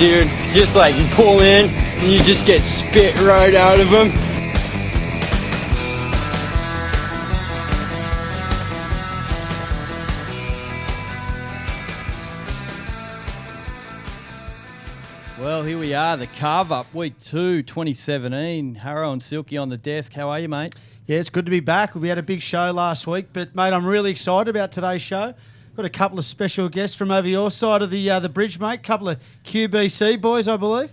dude. Just like you pull in and you just get spit right out of them. Well, here we are, the Carve Up, Week 2, 2017. Harrow and Silky on the desk. How are you, mate? Yeah, it's good to be back. We had a big show last week, but, mate, I'm really excited about today's show. Got a couple of special guests from over your side of the bridge, mate. Couple of QBC boys, I believe.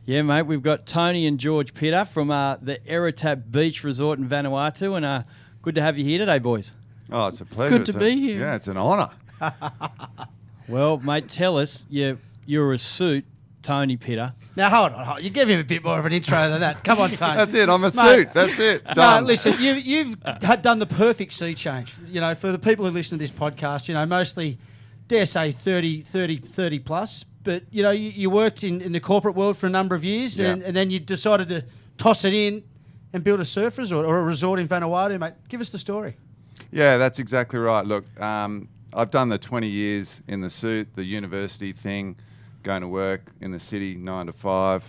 Yeah, mate, we've got Tony and George Pittar from the Eratap Beach Resort in Vanuatu, and good to have you here today, boys. Oh, it's a pleasure. Good to be here. Yeah, it's an honour. Well, mate, tell us, you're a suit, Tony Pittar. Now, hold on. You give him a bit more of an intro than that. Come on, Tony. That's it. I'm a Mate, suit. That's it. Done. No, listen, you've had done the perfect sea change. You know, for the people who listen to this podcast, you know, mostly, dare say, 30 plus. But, you know, you worked in the corporate world for a number of years, Yeah. and then you decided to toss it in and build a surf resort or a resort in Vanuatu, mate. Give us the story. Yeah, that's exactly right. Look, I've done the 20 years in the suit, the university thing, going to work in the city 9 to 5,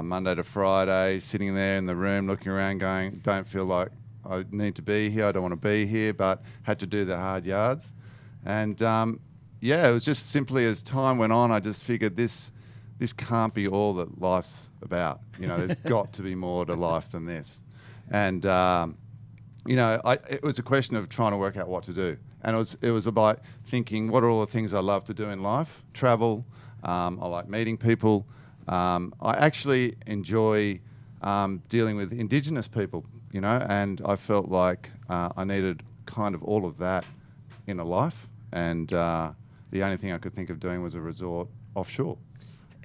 Monday to Friday, sitting there in the room looking around going, don't feel like I need to be here, I don't want to be here, but had to do the hard yards. And it was just simply as time went on, I just figured this can't be all that life's about. You know, there's got to be more to life than this. And, it was a question of trying to work out what to do. And it was about thinking, what are all the things I love to do in life? Travel. I like meeting people. I actually enjoy dealing with Indigenous people, you know, and I felt like I needed kind of all of that in a life. And the only thing I could think of doing was a resort offshore.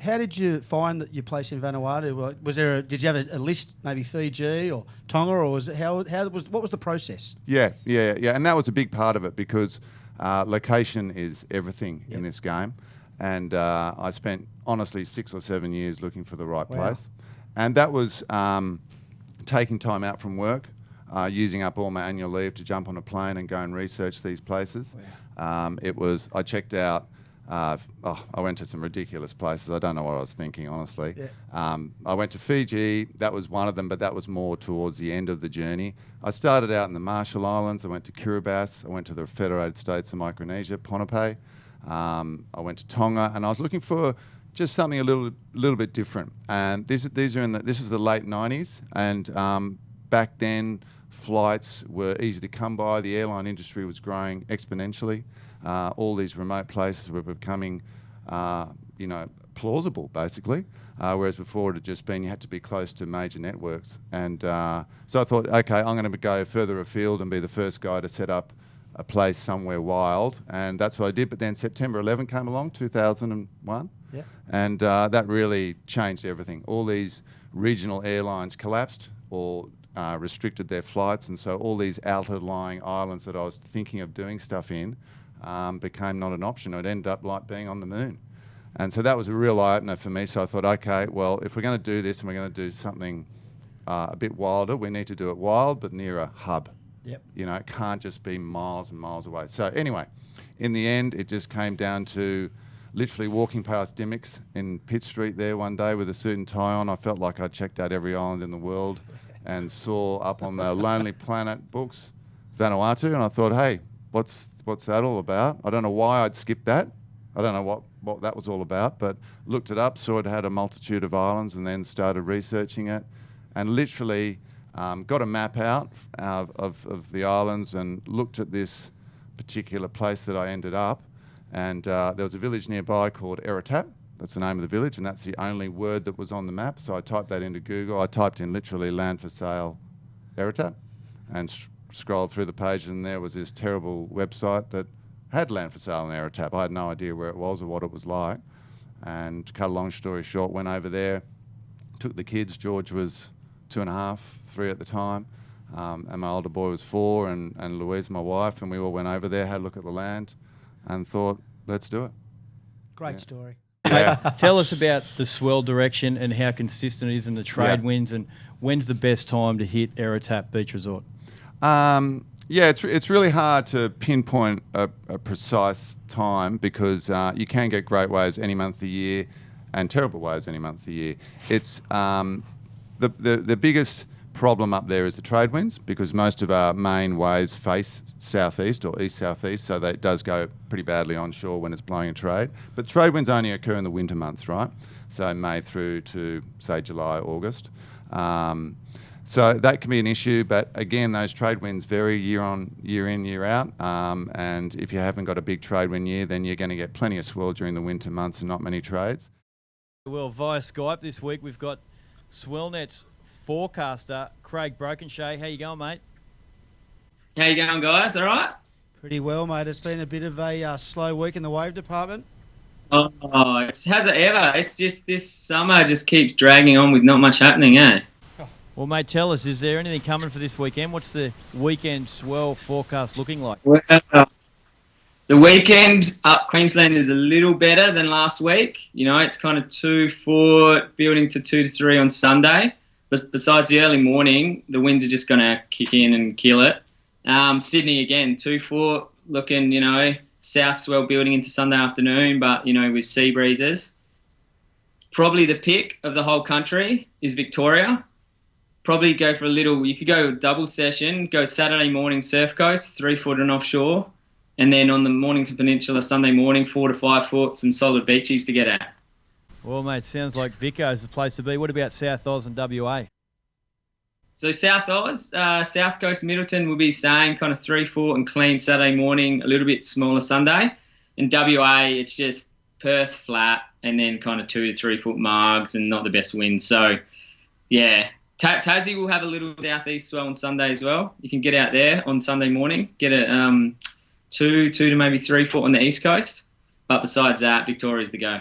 How did you find that your place in Vanuatu? Did you have a list, maybe Fiji or Tonga, or was it what was the process? Yeah, and that was a big part of it because location is everything in this game, and I spent honestly 6 or 7 years looking for the right place, and that was taking time out from work, using up all my annual leave to jump on a plane and go and research these places. Wow. I checked out. I went to some ridiculous places. I don't know what I was thinking, honestly. Yeah. I went to Fiji. That was one of them, but that was more towards the end of the journey. I started out in the Marshall Islands. I went to Kiribati. I went to the Federated States of Micronesia, Ponape. I went to Tonga, and I was looking for just something a little bit different. And this was the late 90s, and back then flights were easy to come by. The airline industry was growing exponentially. All these remote places were becoming, plausible, basically, whereas before it had just been you had to be close to major networks. And so I thought, okay, I'm going to go further afield and be the first guy to set up a place somewhere wild. And that's what I did. But then September 11 came along, 2001, and that really changed everything. All these regional airlines collapsed or restricted their flights. And so all these outer-lying islands that I was thinking of doing stuff in became not an option. It ended up like being on the moon. And so that was a real eye-opener for me. So I thought, okay, well, if we're going to do this and we're going to do something a bit wilder, we need to do it wild but near a hub. Yep. You know, it can't just be miles and miles away. So anyway, in the end, it just came down to literally walking past Dimmicks in Pitt Street there one day with a suit and tie on. I felt like I'd checked out every island in the world and saw up on the Lonely Planet books, Vanuatu, and I thought, hey, what's that all about? I don't know why I'd skipped that. I don't know what that was all about, but looked it up, saw it had a multitude of islands, and then started researching it, and literally got a map out of the islands and looked at this particular place that I ended up, and there was a village nearby called Eratap. That's the name of the village, and that's the only word that was on the map. So I typed that into Google. I typed in literally land for sale Eratap and scrolled through the pages, and there was this terrible website that had land for sale in Eratap. I had no idea where it was or what it was like. And to cut a long story short, went over there, took the kids. George was 2.5, 3 at the time, and my older boy was 4, and Louise, my wife, and we all went over there, had a look at the land, and thought, let's do it. Great story. Yeah. Tell us about the swell direction and how consistent it is in the trade winds, and when's the best time to hit Eratap Beach Resort? It's really hard to pinpoint a precise time because you can get great waves any month of the year, and terrible waves any month of the year. It's the biggest problem up there is the trade winds, because most of our main waves face southeast or east-southeast, so that it does go pretty badly onshore when it's blowing a trade. But trade winds only occur in the winter months, right? So May through to, say, July, August. So that can be an issue, but again, those trade winds vary year in, year out. And if you haven't got a big trade wind year, then you're going to get plenty of swell during the winter months and not many trades. Well, via Skype this week, we've got swellnet's forecaster, Craig Brokensha. How you going, mate? How you going, guys? All right? Pretty well, mate. It's been a bit of a slow week in the wave department. Oh, has it ever? It's just this summer just keeps dragging on with not much happening, eh? Well, mate, tell us, is there anything coming for this weekend? What's the weekend swell forecast looking like? Well, the weekend up Queensland is a little better than last week. You know, it's kind of 2-4, building to 2-3 on Sunday. But besides the early morning, the winds are just going to kick in and kill it. Sydney, again, 2-4, looking, you know, south swell building into Sunday afternoon, but, you know, with sea breezes. Probably the pick of the whole country is Victoria. Probably go for you could go double session, go Saturday morning Surf Coast, 3 foot and offshore, and then on the Mornington Peninsula, Sunday morning, 4 to 5 foot, some solid beaches to get at. Well, mate, sounds like Vico's the place to be. What about South Oz and WA? So South Oz, South Coast Middleton will be same, kind of 3 foot and clean Saturday morning, a little bit smaller Sunday. In WA, it's just Perth flat and then kind of 2 to 3 foot margs and not the best wind. So, yeah. Tassie will have a little southeast swell on Sunday as well. You can get out there on Sunday morning, get a 2 to maybe 3 foot on the east coast. But besides that, Victoria's the go.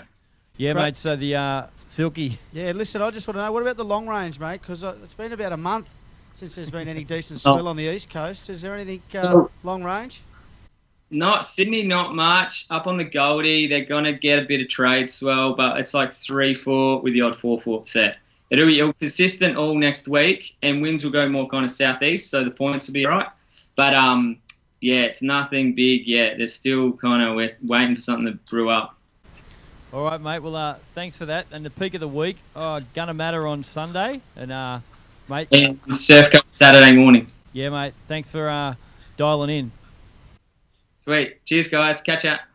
Yeah, Right. mate, so the Silky. Yeah, listen, I just want to know, what about the long range, mate? Because it's been about a month since there's been any decent swell on the east coast. Is there anything long range? Not Sydney, not much. Up on the Goldie, they're going to get a bit of trade swell, but it's like 3 foot with the odd 4 foot set. It'll be consistent all next week, and winds will go more kind of southeast, so the points will be all right. But, yeah, it's nothing big yet. There's still kind of waiting for something to brew up. All right, mate. Well, thanks for that. And the peak of the week, gonna matter on Sunday. And, mate. And Surf Cup Saturday morning. Yeah, mate. Thanks for dialing in. Sweet. Cheers, guys. Catch ya.